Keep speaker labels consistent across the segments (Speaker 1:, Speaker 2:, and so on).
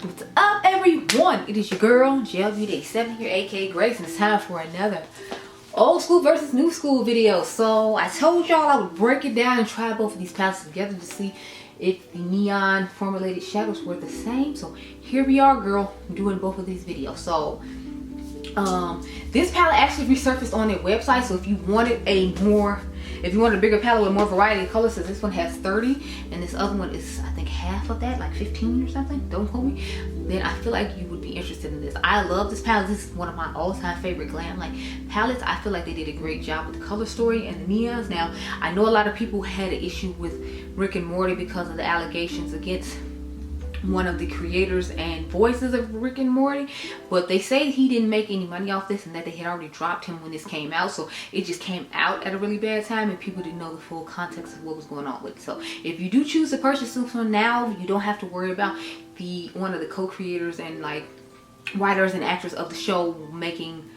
Speaker 1: What's up, everyone? It is your girl Gelbeauty 7 here, aka Grace, and it's time for another old school versus new school video. So I told y'all I would break it down and try both of these palettes together to see if the neon formulated shadows were the same. So here we are, girl, doing both of these videos. So this palette actually resurfaced on their website, so if you wanted a bigger palette with more variety of colors, since this one has 30 and this other one is, I think, half of that, like 15 or something, don't quote me, then I feel like you would be interested in this. I love this palette. This is one of my all-time favorite Glamlite palettes. I feel like they did a great job with the color story and the neons. Now, I know a lot of people had an issue with Rick and Morty because of the allegations against one of the creators and voices of Rick and Morty, but they say he didn't make any money off this and that they had already dropped him when this came out, so it just came out at a really bad time and people didn't know the full context of what was going on with it. So if you do choose to purchase this one now, you don't have to worry about one of the co-creators and like writers and actors of the show making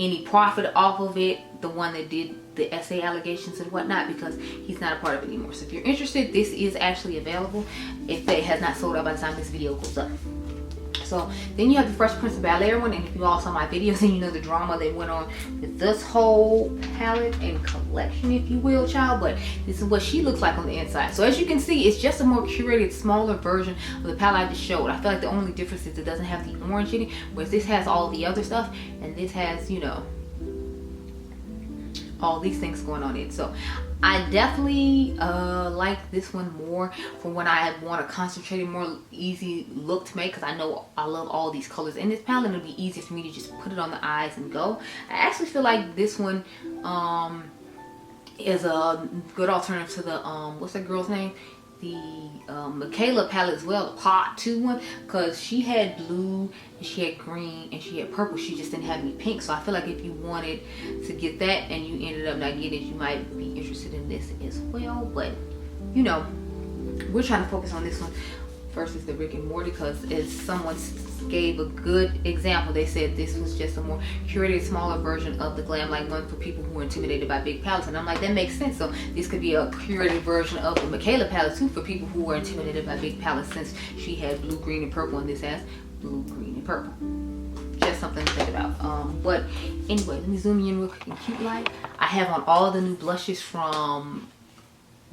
Speaker 1: any profit off of it, the one that did the essay allegations and whatnot, because he's not a part of it anymore. So if you're interested, this is actually available if it has not sold out by the time this video goes up. So then you have the Fresh Prince of Bel-Air one, and if you all saw my videos and you know the drama that went on with this whole palette and collection, if you will, child, but this is what she looks like on the inside. So as you can see, it's just a more curated, smaller version of the palette I just showed. I feel like the only difference is it doesn't have the orange in it, whereas this has all the other stuff, and this has, you know, all these things going on in it. So I definitely like this one more for when I want a concentrated, more easy look to make, because I know I love all these colors in this palette and it'll be easier for me to just put it on the eyes and go. I actually feel like this one is a good alternative to the what's that girl's name, the Michaela palette as well, the Pot 2 one, because she had blue and she had green and she had purple. She just didn't have any pink. So I feel like if you wanted to get that and you ended up not getting it, you might be interested in this as well. But you know, we're trying to focus on this one versus the Rick and Morty, because as someone gave a good example, they said this was just a more curated, smaller version of the Glamlite one for people who are intimidated by big palettes. And I'm like, that makes sense. So this could be a curated version of the Michaela palette too for people who are intimidated by big palettes, since she had blue, green, and purple, and this has blue, green, and purple. Just something to think about. But anyway, let me zoom in real quick in cute light. I have on all the new blushes from,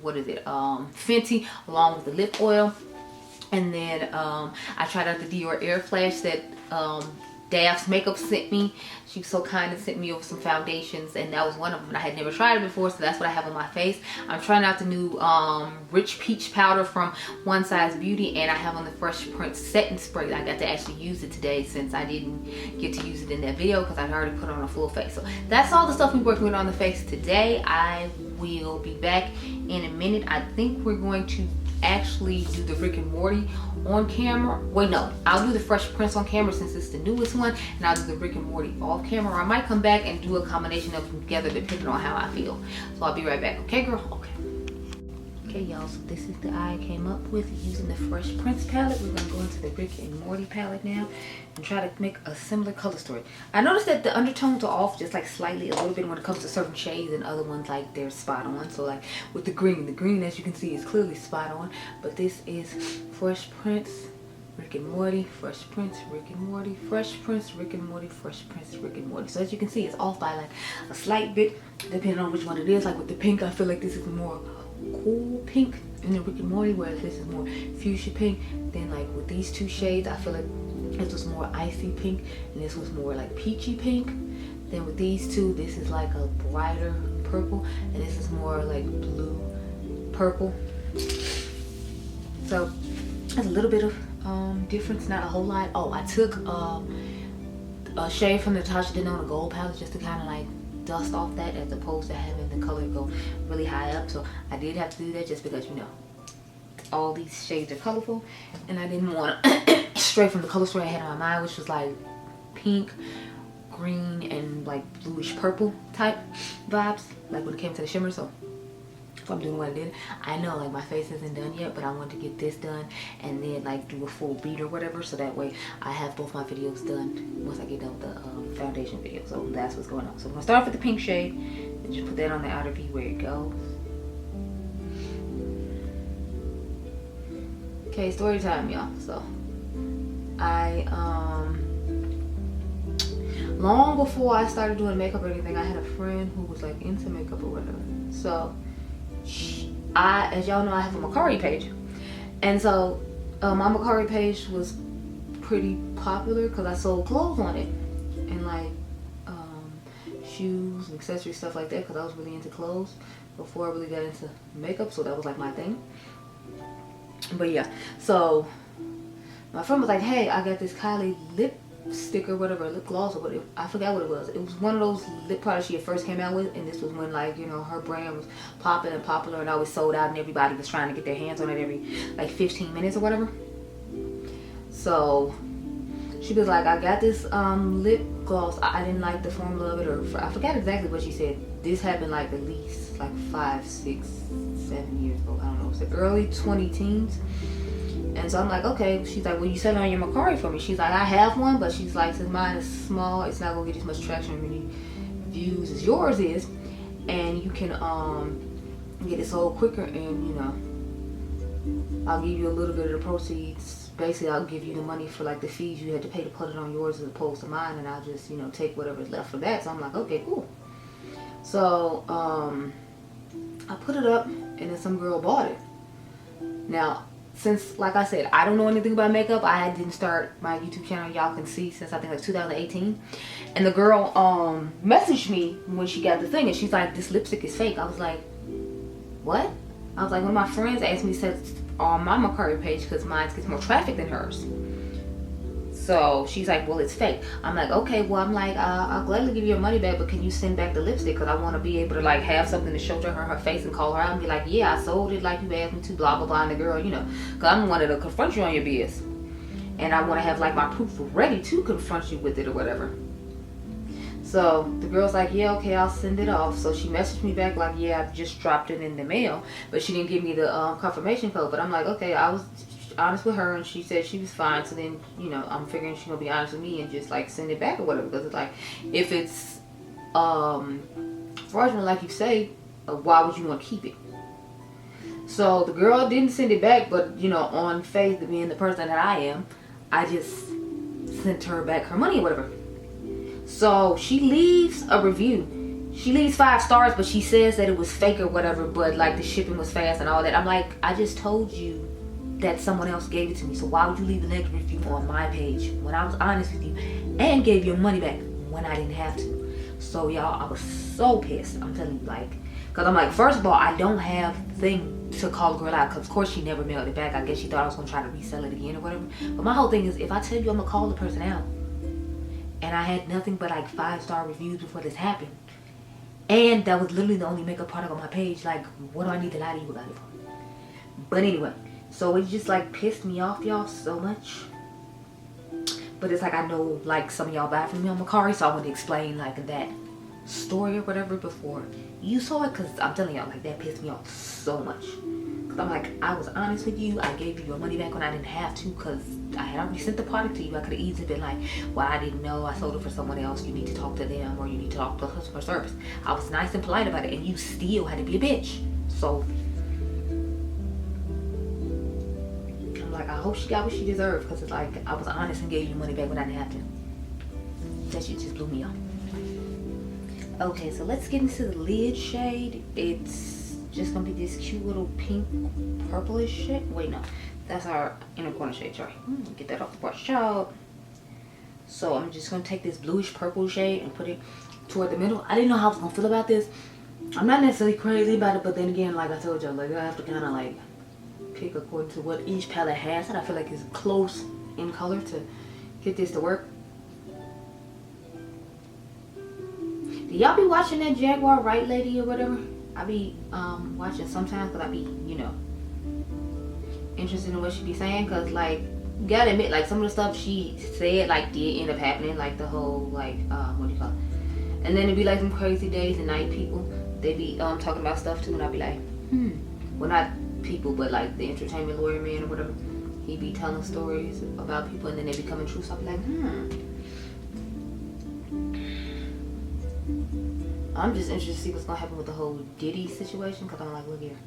Speaker 1: what is it, Fenty, along with the lip oil. And then I tried out the Dior Air Flash that Daph's Makeup sent me. She was so kind and sent me over some foundations, and that was one of them. I had never tried it before, so that's what I have on my face. I'm trying out the new Rich Peach Powder from One Size Beauty, and I have on the Fresh Prince Setting Spray. I got to actually use it today since I didn't get to use it in that video because I'd already put on a full face. So that's all the stuff we're working with on the face today. I will be back in a minute. I think we're going to actually do the Rick and Morty on camera. Wait, no, I'll do the Fresh Prince on camera since it's the newest one, and I'll do the Rick and Morty off camera. Or I might come back and do a combination of them together depending on how I feel. So I'll be right back. Okay, girl? Okay. Okay, y'all, so this is the eye I came up with using the Fresh Prince palette. We're gonna go into the Rick and Morty palette now and try to make a similar color story. I noticed that the undertones are off just like slightly a little bit when it comes to certain shades, and other ones like they're spot on. So like with the green as you can see is clearly spot on, but this is Fresh Prince, Rick and Morty, Fresh Prince, Rick and Morty, Fresh Prince, Rick and Morty, Fresh Prince, Rick and Morty. So as you can see, it's off by like a slight bit depending on which one it is. Like with the pink, I feel like this is more cool pink in the Rick and Morty, whereas this is more fuchsia pink. Then like with these two shades, I feel like this was more icy pink and this was more like peachy pink. Then with these two, this is like a brighter purple and this is more like blue purple. So there's a little bit of difference, not a whole lot. Oh, I took a shade from the Natasha Denona Gold palette just to kind of like dust off that, as opposed to having the color go really high up. So I did have to do that just because, you know, all these shades are colorful and I didn't want to stray from the color story I had in my mind, which was like pink, green, and like bluish purple type vibes, like when it came to the shimmer. So I'm doing what I did. I know like my face isn't done yet, but I want to get this done and then like do a full beat or whatever, so that way I have both my videos done once I get done with the foundation video. So that's what's going on. So I'm gonna start off with the pink shade and just put that on the outer V where it goes. Okay, story time, y'all. So I long before I started doing makeup or anything, I had a friend who was like into makeup or whatever. So as y'all know, I have a Mercier page, and so my Mercier page was pretty popular because I sold clothes on it, and like shoes and accessories, stuff like that, because I was really into clothes before I really got into makeup. So that was like my thing. But yeah, so my friend was like, hey, I got this Kylie lipstick or whatever, lip gloss or whatever. I forgot what it was. It was one of those lip products she had first came out with, and this was when, like, you know, her brand was popping and popular and always sold out and everybody was trying to get their hands on it every like 15 minutes or whatever. So she was like, I got this lip gloss. I didn't like the formula of it, or I forgot exactly what she said. This happened like at least like 5, 6, 7 years ago. I don't know. It was the early 20-teens. And so I'm like, okay. She's like, well, you sell it on your Mercier for me. She's like, I have one, but she's like, since mine is small, it's not gonna get as much traction or many views as yours is, and you can get it sold quicker, and you know, I'll give you a little bit of the proceeds. Basically, I'll give you the money for like the fees you had to pay to put it on yours as opposed to mine, and I'll just, you know, take whatever's left for that. So I'm like, okay, cool. So I put it up, and then some girl bought it. Now, since, like I said, I don't know anything about makeup, I didn't start my YouTube channel, y'all can see, since I think like 2018. And the girl messaged me when she got the thing, and she's like, this lipstick is fake. I was like, what? I was like, one of my friends asked me, said on my Mercier page, because mine gets more traffic than hers. So she's like, well, it's fake. I'm like, okay, well, I'm like, I'll gladly give you your money back, but can you send back the lipstick? Because I want to be able to like have something to show to her face and call her out and be like, yeah, I sold it like you asked me to, blah, blah, blah. And the girl, you know, because I'm wanting to confront you on your BS. And I want to have like my proof ready to confront you with it or whatever. So the girl's like, yeah, okay, I'll send it off. So she messaged me back like, yeah, I just dropped it in the mail. But she didn't give me the confirmation code. But I'm like, okay, I was honest with her, and she said she was fine. So then, you know, I'm figuring she's gonna be honest with me and just like send it back or whatever, because it's like, if it's fraudulent like you say, why would you want to keep it? So the girl didn't send it back, but you know, on faith of being the person that I am, I just sent her back her money or whatever. So she leaves a review. She leaves 5 stars, but she says that it was fake or whatever, but like the shipping was fast and all that. I'm like, I just told you that someone else gave it to me, so why would you leave a negative review on my page when I was honest with you and gave your money back when I didn't have to? So y'all, I was so pissed. I'm telling you, like, because I'm like, first of all, I don't have thing to call the girl out, because of course she never mailed it back. I guess she thought I was gonna try to resell it again or whatever. But my whole thing is, if I tell you I'm gonna call the person out, and I had nothing but like 5-star reviews before this happened, and that was literally the only makeup product on my page, like, what do I need to lie to you about it for? But anyway, so it just like pissed me off, y'all, so much. But it's like, I know like some of y'all buy from me on Mercier, so I want to explain like that story or whatever before you saw it, because I'm telling y'all, like, that pissed me off so much. Because I'm like, I was honest with you, I gave you your money back when I didn't have to, because I had already sent the product to you. I could have easily been like, well, I didn't know, I sold it for someone else, you need to talk to them, or you need to talk to customer service. I was nice and polite about it, and you still had to be a bitch. So I'm like, I hope she got what she deserved, because it's like, I was honest and gave you money back when I didn't have to. That shit just blew me off. Okay, so let's get into the lid shade. It's just gonna be this cute little pink purplish shade. Wait, no, that's our inner corner shade. Sorry, get that off the brush out. So I'm just gonna take this bluish purple shade and put it toward the middle. I didn't know how I was gonna feel about this. I'm not necessarily crazy about it, but then again, like I told y'all, like, I have to kind of like pick according to what each palette has, and I feel like it's close in color to get this to work. Do y'all be watching that Jaguar Right Lady or whatever? I be watching sometimes, because I be, you know, interested in what she be saying, because like, you gotta admit, like, some of the stuff she said like did end up happening, like the whole like what do you call it? And then it'd be like some crazy days and night people, they be talking about stuff too, and I'd be like, well, not people, but like the entertainment lawyer man or whatever, he be telling stories about people and then they be coming true. So I'd be like, I'm just interested to see what's gonna happen with the whole Diddy situation, because I'm like, look here,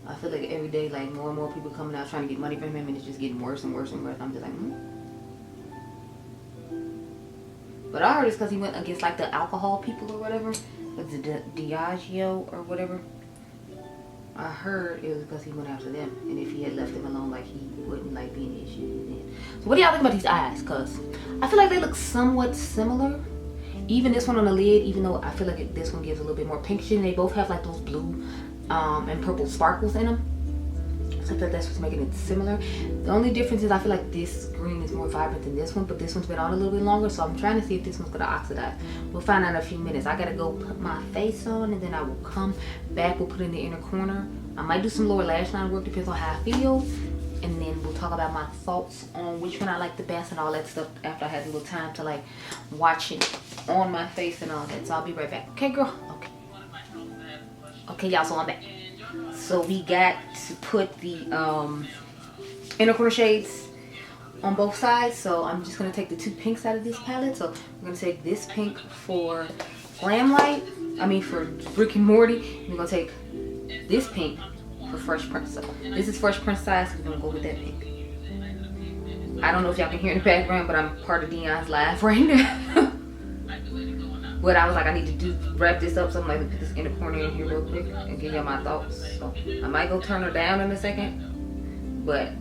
Speaker 1: I feel like every day, like more and more people coming out trying to get money from him, and it's just getting worse and worse and worse. I'm just like, But I heard it's because he went against like the alcohol people or whatever, like the Diageo or whatever. I heard it was because he went after them, and if he had left them alone, like he wouldn't like be an issue then. So what do y'all think about these eyes? Cause I feel like they look somewhat similar. Even this one on the lid, even though I feel like this one gives a little bit more pink shade, they both have like those blue and purple sparkles in them. So I feel like that's what's making it similar. The only difference is I feel like this green is more vibrant than this one, but this one's been on a little bit longer, so I'm trying to see if this one's gonna oxidize. We'll find out in a few minutes. I gotta go put my face on, and then I will come back. We'll put it in the inner corner. I might do some lower lash line work, depends on how I feel. And then we'll talk about my thoughts on which one I like the best and all that stuff after I had a little time to like watch it on my face and all that. So I'll be right back. Okay, girl? Okay. Okay, y'all, so I'm back. So we got to put the inner corner shades on both sides. So I'm just going to take the two pinks out of this palette. So we're going to take this pink for Glamlite. I mean for Brick and Morty. And we're going to take this pink for Fresh Prince. So this is Fresh Prince size. So we're going to go with that pink. I don't know if y'all can hear in the background, but I'm part of Dion's live right now. But I was like, I need to wrap this up, so I'm like, put this inner corner in here real quick and give y'all my thoughts. So I might go turn her down in a second, but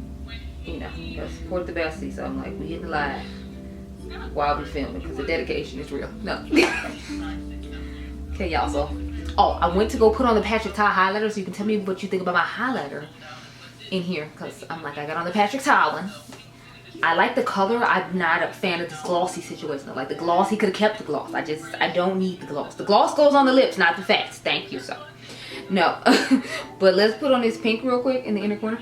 Speaker 1: you know, gotta support the bestie. So I'm like, we hitting live while we filming because the dedication is real. No. Okay, y'all. So, I went to go put on the Patrick Ta highlighter, so you can tell me what you think about my highlighter in here, because I'm like, I got on the Patrick Ta one. I like the color. I'm not a fan of this glossy situation. Like the gloss, he could have kept the gloss. I don't need the gloss. The gloss goes on the lips, not the face. Thank you, so. No. But let's put on this pink real quick in the inner corner.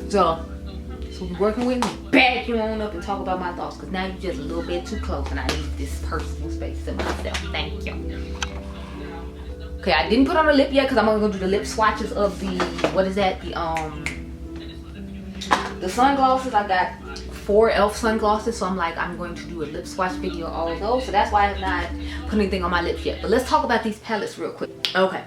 Speaker 1: So we're working with me. Back you on up and talk about my thoughts, because now you're just a little bit too close and I need this personal space to myself. Thank you. Okay, I didn't put on a lip yet because I'm only gonna do the lip swatches of the, what is that? The sunglasses. I got 4 e.l.f. sunglasses, so I'm like, I'm going to do a lip swatch video of all of those. So that's why I have not put anything on my lips yet. But let's talk about these palettes real quick. Okay.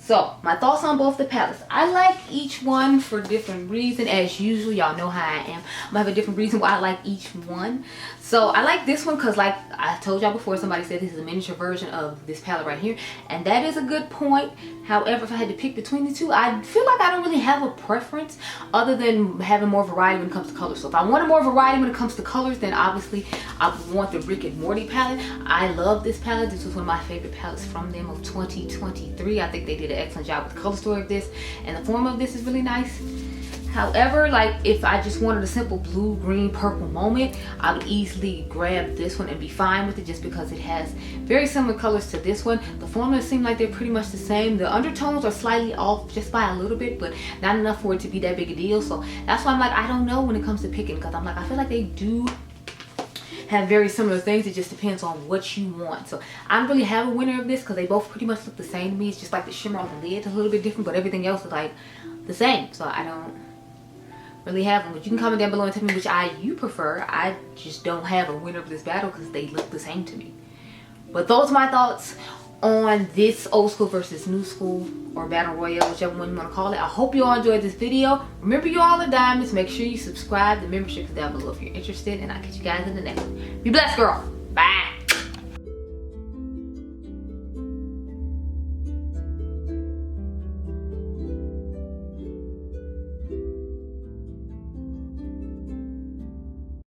Speaker 1: So, my thoughts on both the palettes. I like each one for different reasons. As usual, y'all know how I am. I'm gonna have a different reason why I like each one. So, I like this one because, like I told y'all before, somebody said this is a miniature version of this palette right here. And that is a good point. However, if I had to pick between the two, I feel like I don't really have a preference other than having more variety when it comes to colors. So, if I wanted more variety when it comes to colors, then obviously I would want the Rick and Morty palette. I love this palette. This was one of my favorite palettes from them of 2023. I think they did an excellent job with the color story of this, and the form of this is really nice. However, like if I just wanted a simple blue, green, purple moment, I would easily grab this one and be fine with it, just because it has very similar colors to this one. The formulas seem like they're pretty much the same. The undertones are slightly off just by a little bit, but not enough for it to be that big a deal. So that's why I'm like, I don't know when it comes to picking, because I'm like, I feel like they do have very similar things. It just depends on what you want. So I don't really have a winner of this because they both pretty much look the same to me. It's just like the shimmer on the lid is a little bit different, but everything else is like the same. So I don't really have one. But you can comment down below and tell me which eye you prefer. I just don't have a winner of this battle because they look the same to me. But those are my thoughts on this old school versus new school, or battle royale, whichever one you want to call it. I hope you all enjoyed this video. Remember, you all are diamonds. Make sure you subscribe. The membership is down below if you're interested, and I'll catch you guys in the next one. Be blessed, girl.